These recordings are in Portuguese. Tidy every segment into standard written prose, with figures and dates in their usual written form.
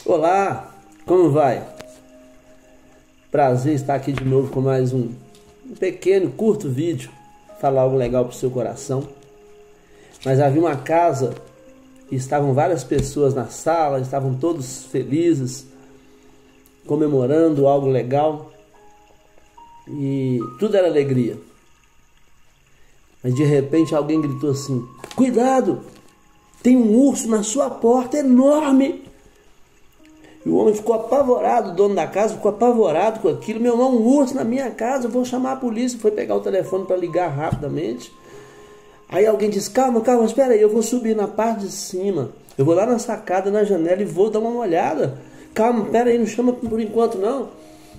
Olá, como vai? Prazer estar aqui de novo com mais um pequeno, curto vídeo, falar algo legal para o seu coração. Mas havia uma casa e estavam várias pessoas na sala, estavam todos felizes, comemorando algo legal e tudo era alegria. Mas de repente alguém gritou assim: cuidado, tem um urso na sua porta enorme. E o homem ficou apavorado, o dono da casa ficou apavorado com aquilo. Meu irmão, um urso na minha casa, eu vou chamar a polícia. Foi pegar o telefone para ligar rapidamente. Aí alguém disse: calma, espera aí, eu vou subir na parte de cima. Eu vou lá na sacada, na janela e vou dar uma olhada. Calma, espera aí, não chama por enquanto não.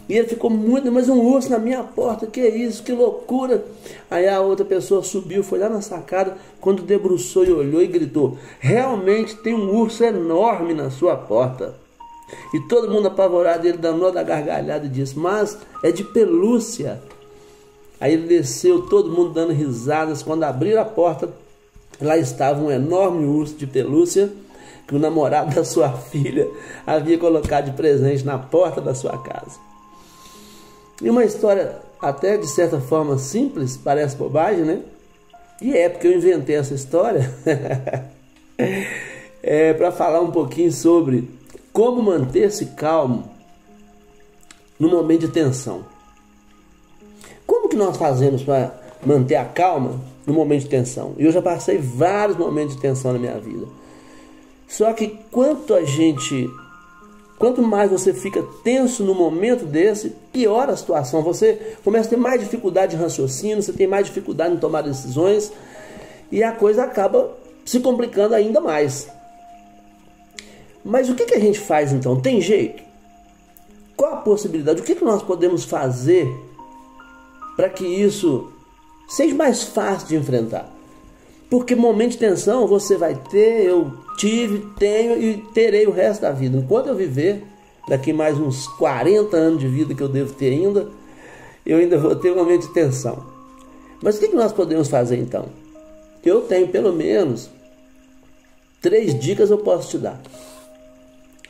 E ele ficou muito, mas um urso na minha porta, que isso, que loucura. Aí a outra pessoa subiu, foi lá na sacada, quando debruçou e olhou e gritou: realmente tem um urso enorme na sua porta. E todo mundo apavorado, ele danou da gargalhada e disse: mas é de pelúcia. Aí ele desceu, todo mundo dando risadas. Quando abriram a porta, lá estava um enorme urso de pelúcia que o namorado da sua filha havia colocado de presente na porta da sua casa. E uma história até de certa forma simples, parece bobagem, né? E é porque eu inventei essa história para falar um pouquinho sobre como manter-se calmo no momento de tensão. Como que nós fazemos para manter a calma no momento de tensão? Eu já passei vários momentos de tensão na minha vida. Só que quanto mais você fica tenso no momento desse, piora a situação. Você começa a ter mais dificuldade de raciocínio, você tem mais dificuldade em tomar decisões e a coisa acaba se complicando ainda mais. Mas o que a gente faz então? Tem jeito? Qual a possibilidade? O que nós podemos fazer para que isso seja mais fácil de enfrentar? Porque momento de tensão você vai ter, eu tive, tenho e terei o resto da vida. Enquanto eu viver, daqui mais uns 40 anos de vida que eu devo ter ainda, eu ainda vou ter um momento de tensão. Mas o que nós podemos fazer então? Eu tenho pelo menos 3 dicas eu posso te dar.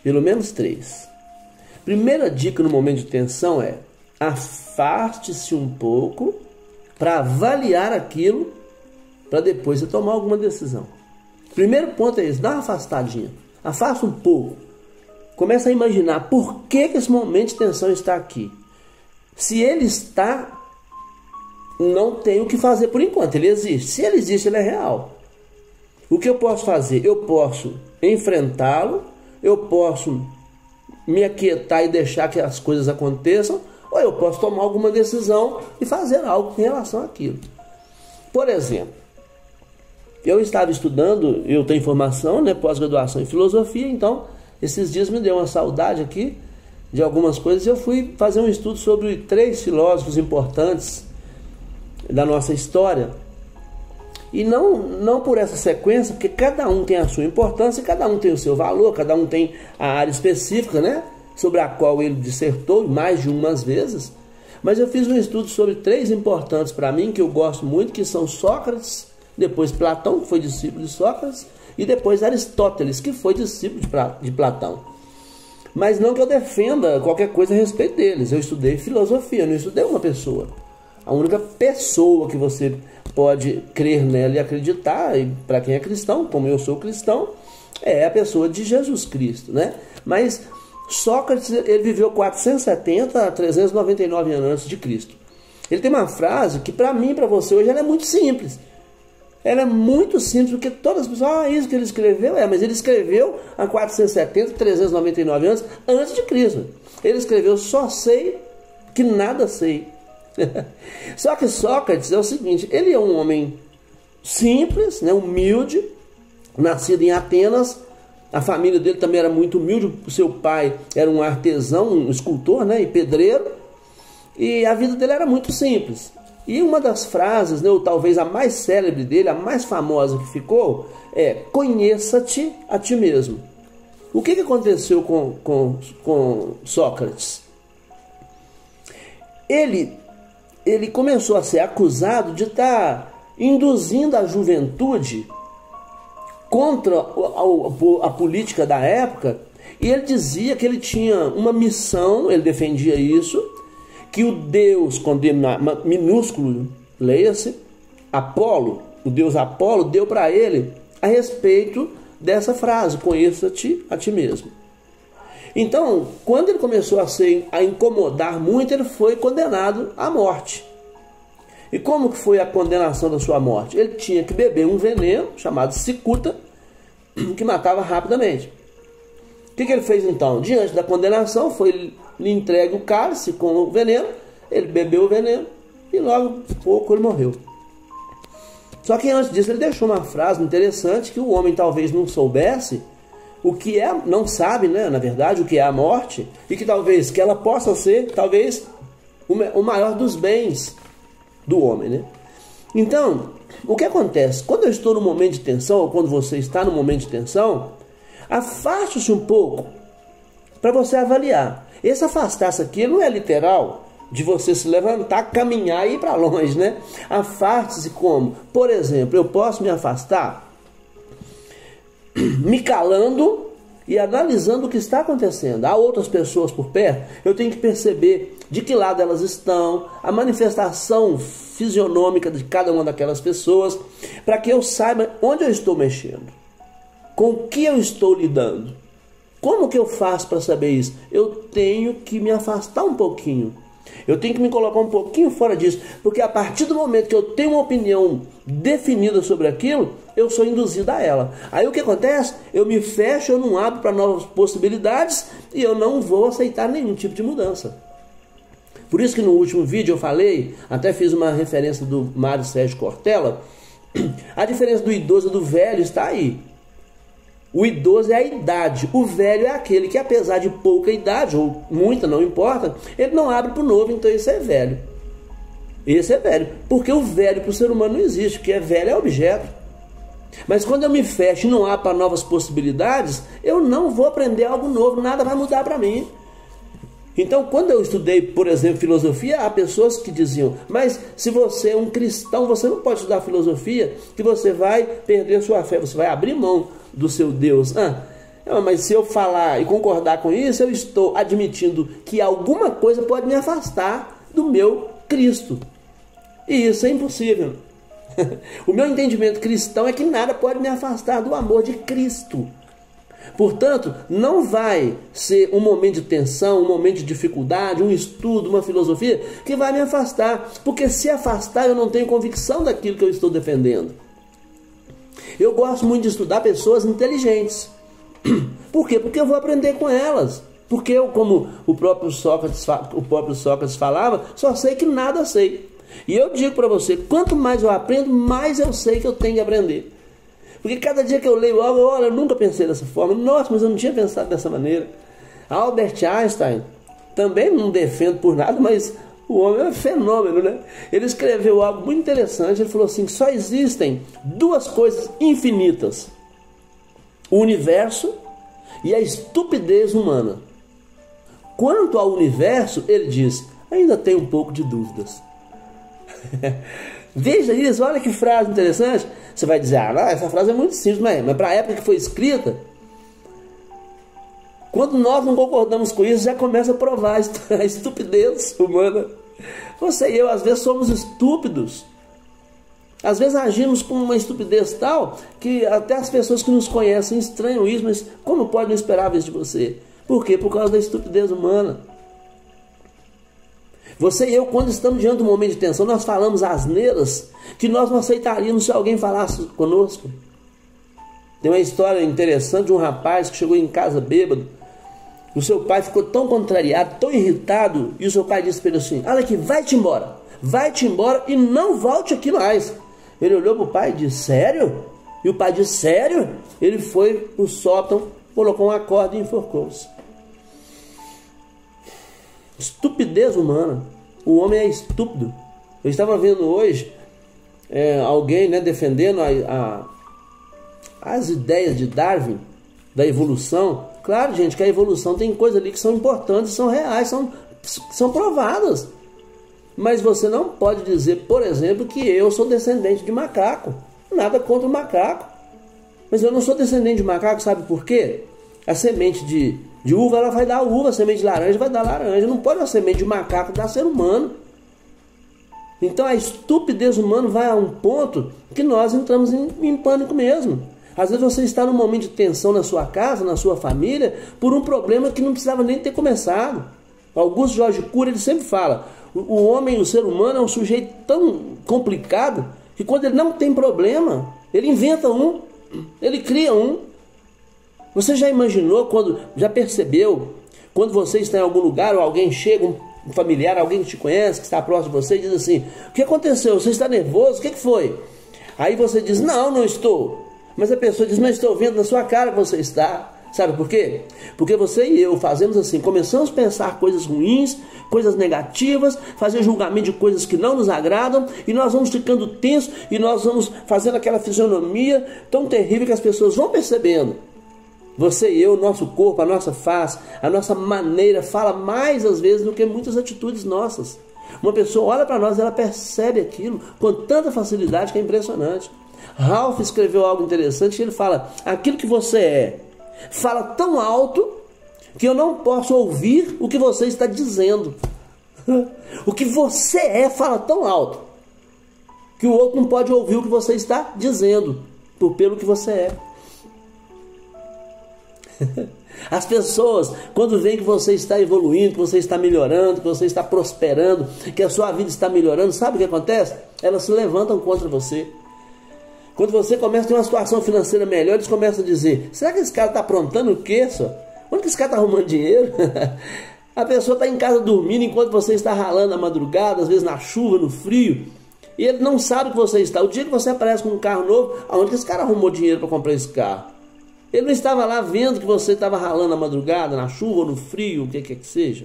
Pelo menos 3. Primeira dica no momento de tensão é: afaste-se um pouco para avaliar aquilo, para depois você tomar alguma decisão. Primeiro ponto é esse: dá uma afastadinha, afasta um pouco, começa a imaginar por que esse momento de tensão está aqui. Se ele está, não tem o que fazer por enquanto, ele existe. Se ele existe, ele é real. O que eu posso fazer? Eu posso enfrentá-lo, eu posso me aquietar e deixar que as coisas aconteçam, ou eu posso tomar alguma decisão e fazer algo em relação àquilo. Por exemplo, eu estava estudando, eu tenho formação, pós-graduação em filosofia, então esses dias me deu uma saudade aqui de algumas coisas. Eu fui fazer um estudo sobre 3 filósofos importantes da nossa história. E não por essa sequência, porque cada um tem a sua importância, cada um tem o seu valor, cada um tem a área específica, sobre a qual ele dissertou mais de umas vezes. Mas eu fiz um estudo sobre 3 importantes para mim, que eu gosto muito, que são Sócrates, depois Platão, que foi discípulo de Sócrates, e depois Aristóteles, que foi discípulo de Platão. Mas não que eu defenda qualquer coisa a respeito deles. Eu estudei filosofia, eu não estudei uma pessoa. A única pessoa que você pode crer nela e acreditar, e para quem é cristão, como eu sou cristão, é a pessoa de Jesus Cristo, Mas Sócrates, ele viveu 470 a 399 anos antes de Cristo. Ele tem uma frase que para mim e para você hoje ela é muito simples. Ela é muito simples, porque todas as pessoas, isso que ele escreveu, mas ele escreveu há 470, 399 anos antes de Cristo. Ele escreveu: só sei que nada sei. Só que Sócrates é o seguinte: ele é um homem simples, humilde, nascido em Atenas. A família dele também era muito humilde. O seu pai era um artesão, um escultor, e pedreiro. E a vida dele era muito simples. E uma das frases, ou talvez a mais célebre dele, a mais famosa que ficou, é: conheça-te a ti mesmo. O que aconteceu com Sócrates? Ele começou a ser acusado de estar induzindo a juventude contra a política da época E ele dizia que ele tinha uma missão, ele defendia isso, que o Deus, minúsculo, leia-se, Apolo, o Deus Apolo, deu para ele a respeito dessa frase: conheça-te a ti mesmo. Então, quando ele começou a incomodar muito, ele foi condenado à morte. E como que foi a condenação da sua morte? Ele tinha que beber um veneno chamado cicuta, que matava rapidamente. O que ele fez então? Diante da condenação, foi lhe entregue o cálice com o veneno, ele bebeu o veneno e logo pouco ele morreu. Só que antes disso ele deixou uma frase interessante que o homem talvez não soubesse o que é, não sabe, né, na verdade, o que é a morte, e que talvez que ela possa ser, talvez, o maior dos bens do homem, né? Então, o que acontece? Quando eu estou no momento de tensão, ou quando você está no momento de tensão, afaste-se um pouco para você avaliar. Esse afastar-se aqui não é literal de você se levantar, caminhar e ir para longe, né? Afaste-se como? Por exemplo, eu posso me afastar me calando e analisando o que está acontecendo. Há outras pessoas por perto, eu tenho que perceber de que lado elas estão, a manifestação fisionômica de cada uma daquelas pessoas, para que eu saiba onde eu estou mexendo, com o que eu estou lidando. Como que eu faço para saber isso? Eu tenho que me afastar um pouquinho. Eu tenho que me colocar um pouquinho fora disso, porque a partir do momento que eu tenho uma opinião definida sobre aquilo, eu sou induzido a ela. Aí o que acontece? Eu me fecho, eu não abro para novas possibilidades e eu não vou aceitar nenhum tipo de mudança. Por isso que no último vídeo eu falei, até fiz uma referência do Mário Sérgio Cortella, a diferença do idoso e do velho está aí. O idoso é a idade, o velho é aquele que, apesar de pouca idade, ou muita, não importa, ele não abre para o novo, então esse é velho. Esse é velho, porque o velho para o ser humano não existe, porque velho é objeto. Mas quando eu me fecho e não abro para novas possibilidades, eu não vou aprender algo novo, nada vai mudar para mim. Então, quando eu estudei, por exemplo, filosofia, há pessoas que diziam: mas se você é um cristão, você não pode estudar filosofia, que você vai perder sua fé, você vai abrir mão do seu Deus. Mas se eu falar e concordar com isso, eu estou admitindo que alguma coisa pode me afastar do meu Cristo. E isso é impossível. O meu entendimento cristão é que nada pode me afastar do amor de Cristo. Portanto, não vai ser um momento de tensão, um momento de dificuldade, um estudo, uma filosofia que vai me afastar. Porque se afastar, eu não tenho convicção daquilo que eu estou defendendo. Eu gosto muito de estudar pessoas inteligentes. Por quê? Porque eu vou aprender com elas. Porque eu, como o próprio Sócrates falava, só sei que nada sei. E eu digo para você, quanto mais eu aprendo, mais eu sei que eu tenho que aprender. Porque cada dia que eu leio algo, olha, eu nunca pensei dessa forma. Nossa, mas eu não tinha pensado dessa maneira. Albert Einstein, também não defendo por nada, mas o homem é um fenômeno, né? Ele escreveu algo muito interessante. Ele falou assim: só existem duas coisas infinitas: o universo e a estupidez humana. Quanto ao universo, ele diz: ainda tem um pouco de dúvidas. Veja isso, olha que frase interessante. Você vai dizer: essa frase é muito simples, mas para a época que foi escrita, quando nós não concordamos com isso, já começa a provar a estupidez humana. Você e eu, às vezes, somos estúpidos. Às vezes agimos com uma estupidez tal que até as pessoas que nos conhecem estranham isso, mas como pode não esperar isso de você? Por quê? Por causa da estupidez humana. Você e eu, quando estamos diante de um momento de tensão, nós falamos asneiras que nós não aceitaríamos se alguém falasse conosco. Tem uma história interessante de um rapaz que chegou em casa bêbado. O seu pai ficou tão contrariado, tão irritado, e o seu pai disse para ele assim: olha aqui, vai-te embora e não volte aqui mais. Ele olhou para o pai e disse: sério? E o pai disse: sério? Ele foi para o sótão, colocou uma corda e enforcou-se. Estupidez humana. O homem é estúpido. Eu estava vendo hoje alguém, né, defendendo as ideias de Darwin, da evolução. Claro, gente, que a evolução tem coisas ali que são importantes, são reais, são provadas. Mas você não pode dizer, por exemplo, que eu sou descendente de macaco. Nada contra o macaco. Mas eu não sou descendente de macaco, sabe por quê? A semente de De uva ela vai dar uva, semente de laranja vai dar laranja. Não pode uma semente de macaco dar ser humano. Então a estupidez humana vai a um ponto que nós entramos em pânico mesmo. Às vezes você está num momento de tensão na sua casa, na sua família, por um problema que não precisava nem ter começado. Augusto Jorge Cury, ele sempre fala, o homem, o ser humano é um sujeito tão complicado que quando ele não tem problema, ele inventa um, ele cria um. Você já imaginou, já percebeu, quando você está em algum lugar ou alguém chega, um familiar, alguém que te conhece, que está próximo de você, e diz assim, o que aconteceu? Você está nervoso? O que foi? Aí você diz, não estou. Mas a pessoa diz, mas estou vendo na sua cara que você está. Sabe por quê? Porque você e eu fazemos assim, começamos a pensar coisas ruins, coisas negativas, fazer julgamento de coisas que não nos agradam, e nós vamos ficando tensos, e nós vamos fazendo aquela fisionomia tão terrível que as pessoas vão percebendo. Você e eu, o nosso corpo, a nossa face, a nossa maneira fala mais às vezes do que muitas atitudes nossas. Uma pessoa olha para nós e ela percebe aquilo com tanta facilidade que é impressionante. Ralph escreveu algo interessante, ele fala, aquilo que você é, fala tão alto que eu não posso ouvir o que você está dizendo. O que você é fala tão alto que o outro não pode ouvir o que você está dizendo, pelo que você é. As pessoas, quando veem que você está evoluindo, que você está melhorando, que você está prosperando, que a sua vida está melhorando, sabe o que acontece? Elas se levantam contra você. Quando você começa a ter uma situação financeira melhor, eles começam a dizer, será que esse cara está aprontando o quê, só? Onde que esse cara está arrumando dinheiro? A pessoa está em casa dormindo enquanto você está ralando na madrugada, às vezes na chuva, no frio, e ele não sabe que você está. O dia que você aparece com um carro novo, aonde que esse cara arrumou dinheiro para comprar esse carro? Ele não estava lá vendo que você estava ralando na madrugada, na chuva ou no frio, o que quer que seja.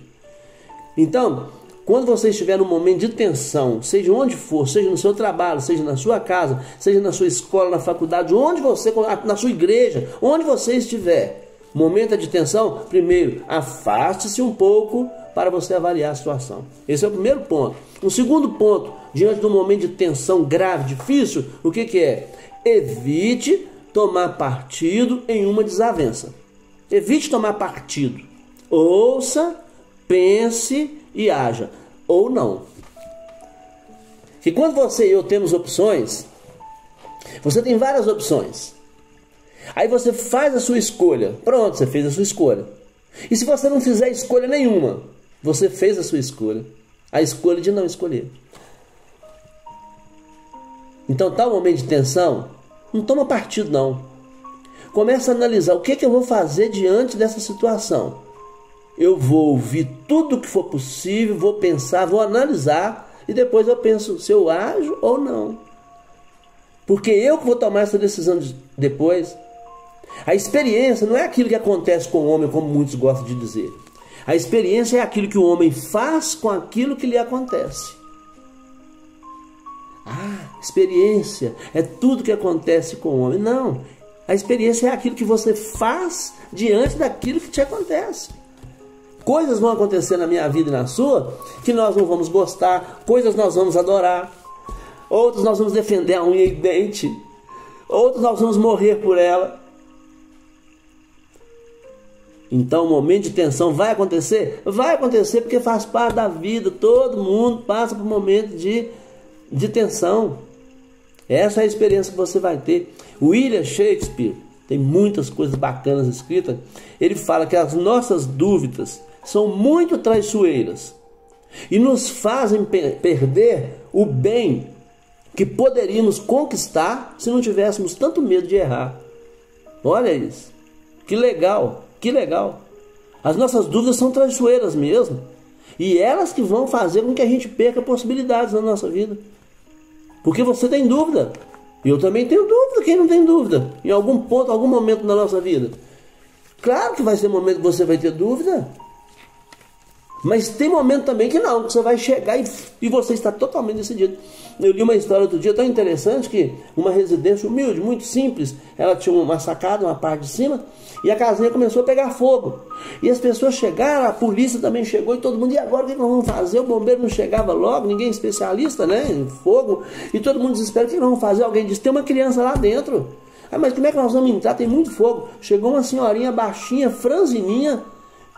Então, quando você estiver num momento de tensão, seja onde for, seja no seu trabalho, seja na sua casa, seja na sua escola, na faculdade, onde você, na sua igreja, onde você estiver, momento de tensão, primeiro, afaste-se um pouco para você avaliar a situação. Esse é o primeiro ponto. O segundo ponto, diante de um momento de tensão grave, difícil, o que é? Evite tomar partido em uma desavença. Evite tomar partido. Ouça, pense e haja. Ou não. Que quando você e eu temos opções, você tem várias opções. Aí você faz a sua escolha. Pronto, você fez a sua escolha. E se você não fizer escolha nenhuma, você fez a sua escolha. A escolha de não escolher. Então tá um momento de tensão. Não toma partido não. Começa a analisar o que eu vou fazer diante dessa situação. Eu vou ouvir tudo o que for possível, vou pensar, vou analisar e depois eu penso se eu ajo ou não. Porque eu que vou tomar essa decisão depois. A experiência não é aquilo que acontece com o homem, como muitos gostam de dizer. A experiência é aquilo que o homem faz com aquilo que lhe acontece. Experiência é tudo que acontece com o homem. Não, a experiência é aquilo que você faz diante daquilo que te acontece. Coisas vão acontecer na minha vida e na sua que nós não vamos gostar, coisas nós vamos adorar, outras nós vamos defender a unha e dente, outras nós vamos morrer por ela. Então o momento de tensão vai acontecer? Vai acontecer porque faz parte da vida, todo mundo passa por um momento de tensão. Essa é a experiência que você vai ter. William Shakespeare, tem muitas coisas bacanas escritas, ele fala que as nossas dúvidas são muito traiçoeiras e nos fazem perder o bem que poderíamos conquistar se não tivéssemos tanto medo de errar. Olha isso, que legal, que legal. As nossas dúvidas são traiçoeiras mesmo, e elas que vão fazer com que a gente perca possibilidades na nossa vida. Porque você tem dúvida. E eu também tenho dúvida. Quem não tem dúvida? Em algum ponto, algum momento da nossa vida. Claro que vai ser momento que você vai ter dúvida. Mas tem momento também que não. Que você vai chegar e você está totalmente decidido. Eu li uma história outro dia tão interessante que uma residência humilde, muito simples. Ela tinha uma sacada, uma parte de cima. E a casinha começou a pegar fogo. E as pessoas chegaram, a polícia também chegou e todo mundo, e agora o que nós vamos fazer? O bombeiro não chegava logo, ninguém é especialista, né, em fogo. E todo mundo desespera, o que nós vamos fazer? Alguém disse, tem uma criança lá dentro. Mas como é que nós vamos entrar? Tem muito fogo. Chegou uma senhorinha baixinha, franzininha,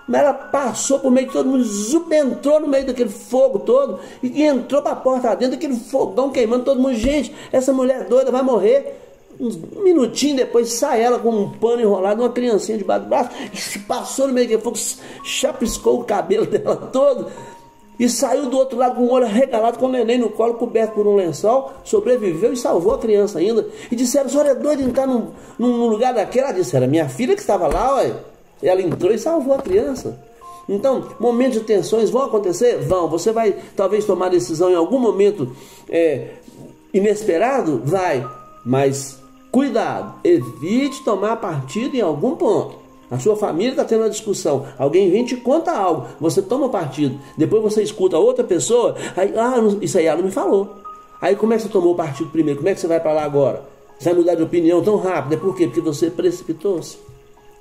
Mas ela passou por meio de todo mundo, entrou no meio daquele fogo todo e entrou para a porta dentro, daquele fogão queimando todo mundo. Gente, essa mulher doida vai morrer. Um minutinho depois sai ela com um pano enrolado, uma criancinha debaixo do braço, passou no meio daquele fogo, chapiscou o cabelo dela todo e saiu do outro lado com o olho arregalado, com o neném no colo, coberto por um lençol, sobreviveu e salvou a criança ainda. E disseram: a senhora é doida de entrar num lugar daquele? Ela disse: era minha filha que estava lá, ué. Ela entrou e salvou a criança. Então, momentos de tensões vão acontecer? Vão. Você vai talvez tomar decisão em algum momento inesperado? Vai. Mas cuidado, evite tomar partido em algum ponto. A sua família está tendo uma discussão, alguém vem e te conta algo, você toma partido, depois você escuta outra pessoa, aí, isso aí ela não me falou. Aí como é que você tomou o partido primeiro? Como é que você vai para lá agora? Você vai mudar de opinião tão rápido? É por quê? Porque você precipitou-se.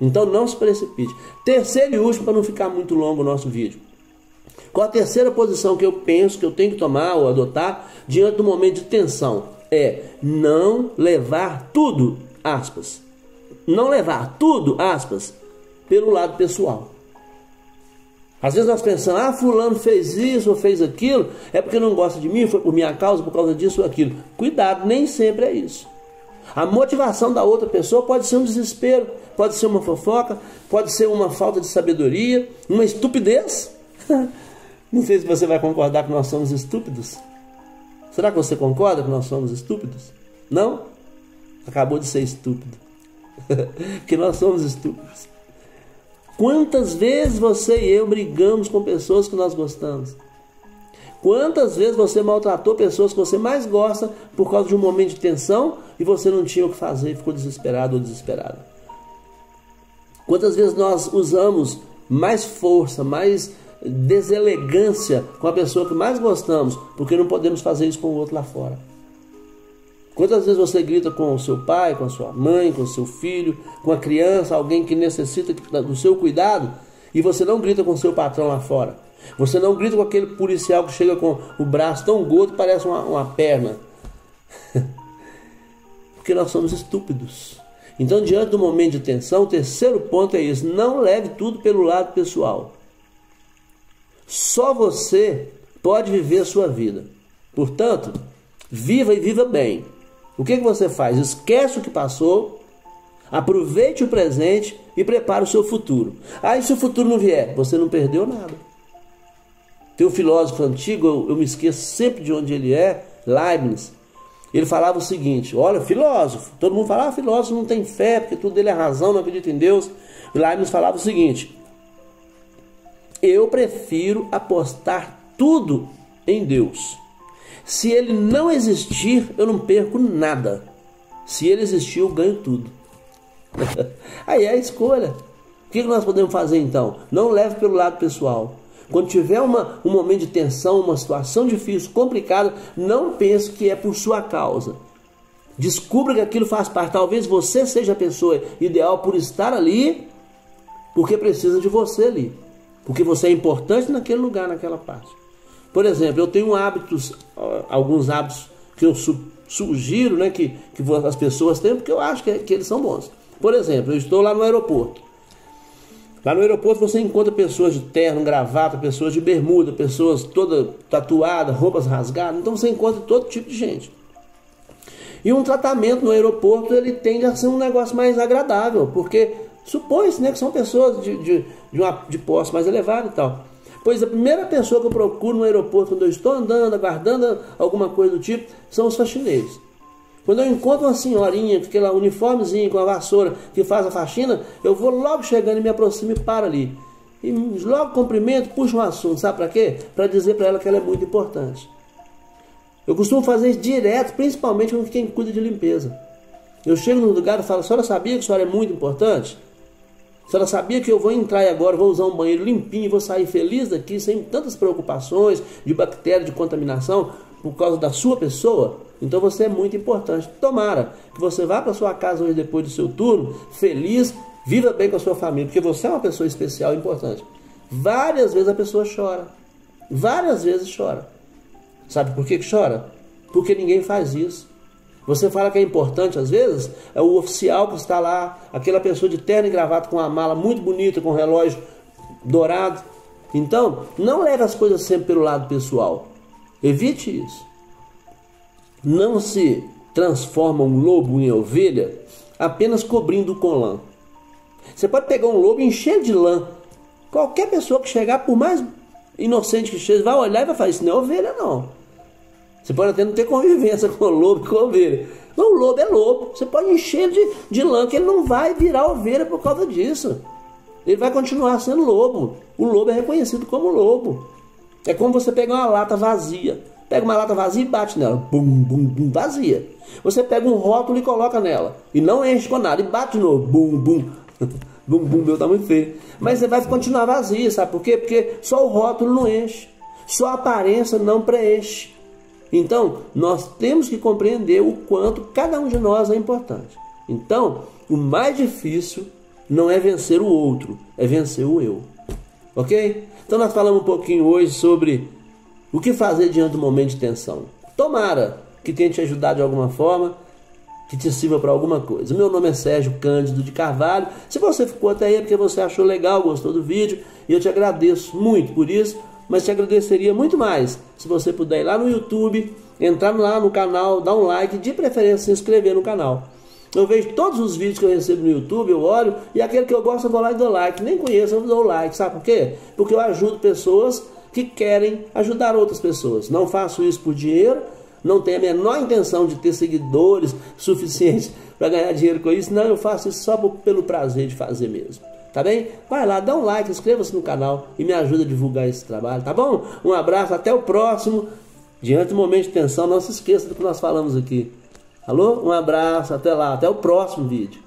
Então não se precipite. Terceiro e último, para não ficar muito longo o nosso vídeo. Qual a terceira posição que eu penso que eu tenho que tomar ou adotar diante do momento de tensão? É não levar tudo, aspas, não levar tudo, aspas, pelo lado pessoal. Às vezes nós pensamos: fulano fez isso ou fez aquilo, é porque não gosta de mim, foi por minha causa, por causa disso ou aquilo. Cuidado, nem sempre é isso. A motivação da outra pessoa pode ser um desespero, pode ser uma fofoca, pode ser uma falta de sabedoria, uma estupidez. Não sei se você vai concordar que nós somos estúpidos. Será que você concorda que nós somos estúpidos? Não? Acabou de ser estúpido. Que nós somos estúpidos. Quantas vezes você e eu brigamos com pessoas que nós gostamos? Quantas vezes você maltratou pessoas que você mais gosta por causa de um momento de tensão e você não tinha o que fazer e ficou desesperado ou desesperada? Quantas vezes nós usamos mais força, mais deselegância com a pessoa que mais gostamos, porque não podemos fazer isso com o outro lá fora? Quantas vezes você grita com o seu pai, com a sua mãe, com o seu filho, com a criança, alguém que necessita do seu cuidado, e você não grita com o seu patrão lá fora? Você não grita com aquele policial que chega com o braço tão gordo que parece uma perna? Porque nós somos estúpidos. Então, diante do momento de tensão, o terceiro ponto é isso: não leve tudo pelo lado pessoal. Só você pode viver a sua vida. Portanto, viva e viva bem. O que você faz? Esquece o que passou, aproveite o presente e prepare o seu futuro. Aí, se o futuro não vier, você não perdeu nada. Tem um filósofo antigo, eu me esqueço sempre de onde ele é, Leibniz. Ele falava o seguinte: olha, filósofo, todo mundo fala: filósofo não tem fé, porque tudo dele é razão, não acredita em Deus. Leibniz falava o seguinte: eu prefiro apostar tudo em Deus. Se ele não existir, eu não perco nada. Se ele existir, eu ganho tudo. Aí é a escolha. O que nós podemos fazer então? Não leve pelo lado pessoal. Quando tiver um momento de tensão, uma situação difícil, complicada, não pense que é por sua causa. Descubra que aquilo faz parte. Talvez você seja a pessoa ideal por estar ali, porque precisa de você ali. Porque você é importante naquele lugar, naquela parte. Por exemplo, eu tenho alguns hábitos que eu sugiro, né, que as pessoas têm, porque eu acho que eles são bons. Por exemplo, eu estou lá no aeroporto. Lá no aeroporto você encontra pessoas de terno, gravata, pessoas de bermuda, pessoas toda tatuadas, roupas rasgadas. Então você encontra todo tipo de gente. E um tratamento no aeroporto, ele tende a ser um negócio mais agradável, porque supõe-se, né, que são pessoas de posse mais elevada e tal. Pois a primeira pessoa que eu procuro no aeroporto, quando eu estou andando, aguardando alguma coisa do tipo, são os faxineiros. Quando eu encontro uma senhorinha com aquele uniformezinho, com a vassoura, que faz a faxina, eu vou logo chegando e me aproximo e paro ali. E logo cumprimento, puxo um assunto. Sabe para quê? Para dizer para ela que ela é muito importante. Eu costumo fazer isso direto, principalmente com quem cuida de limpeza. Eu chego no lugar e falo: a senhora sabia que a senhora é muito importante? A senhora sabia que eu vou entrar e agora vou usar um banheiro limpinho e vou sair feliz daqui, sem tantas preocupações de bactéria, de contaminação, por causa da sua pessoa? Então você é muito importante. Tomara que você vá para sua casa hoje, depois do seu turno, feliz, viva bem com a sua família, porque você é uma pessoa especial e importante. Várias vezes a pessoa chora. Várias vezes chora. Sabe por que chora? Porque ninguém faz isso. Você fala que é importante, às vezes, é o oficial que está lá, aquela pessoa de terno e gravata com uma mala muito bonita, com um relógio dourado. Então, não leve as coisas sempre pelo lado pessoal. Evite isso. Não se transforma um lobo em ovelha apenas cobrindo com lã. Você pode pegar um lobo e encher de lã. Qualquer pessoa que chegar, por mais inocente que seja, vai olhar e vai falar, isso não é ovelha não. Você pode até não ter convivência com o lobo e com a ovelha. Não, o lobo é lobo. Você pode encher de lã, que ele não vai virar ovelha por causa disso. Ele vai continuar sendo lobo. O lobo é reconhecido como lobo. É como você pegar uma lata vazia. Pega uma lata vazia e bate nela. Bum, bum, bum, vazia. Você pega um rótulo e coloca nela. E não enche com nada. E bate de novo. Bum, bum. Bum, bum, meu tá muito feio. Mas você vai continuar vazia, sabe por quê? Porque só o rótulo não enche. Só a aparência não preenche. Então, nós temos que compreender o quanto cada um de nós é importante. Então, o mais difícil não é vencer o outro, é vencer o eu. Ok? Então, nós falamos um pouquinho hoje sobre o que fazer diante do momento de tensão. Tomara que tenha te ajudado de alguma forma, que te sirva para alguma coisa. Meu nome é Sérgio Cândido de Carvalho. Se você ficou até aí é porque você achou legal, gostou do vídeo, e eu te agradeço muito por isso, mas te agradeceria muito mais se você puder ir lá no YouTube, entrar lá no canal, dar um like, de preferência se inscrever no canal. Eu vejo todos os vídeos que eu recebo no YouTube, eu olho, e aquele que eu gosto eu vou lá e dou like. Nem conheço, eu dou like, sabe por quê? Porque eu ajudo pessoas que querem ajudar outras pessoas. Não faço isso por dinheiro, não tenho a menor intenção de ter seguidores suficientes para ganhar dinheiro com isso. Não, eu faço isso só pelo prazer de fazer mesmo. Tá bem? Vai lá, dá um like, inscreva-se no canal e me ajuda a divulgar esse trabalho, tá bom? Um abraço, até o próximo. Diante do momento de tensão, não se esqueça do que nós falamos aqui. Alô? Um abraço, até lá, até o próximo vídeo.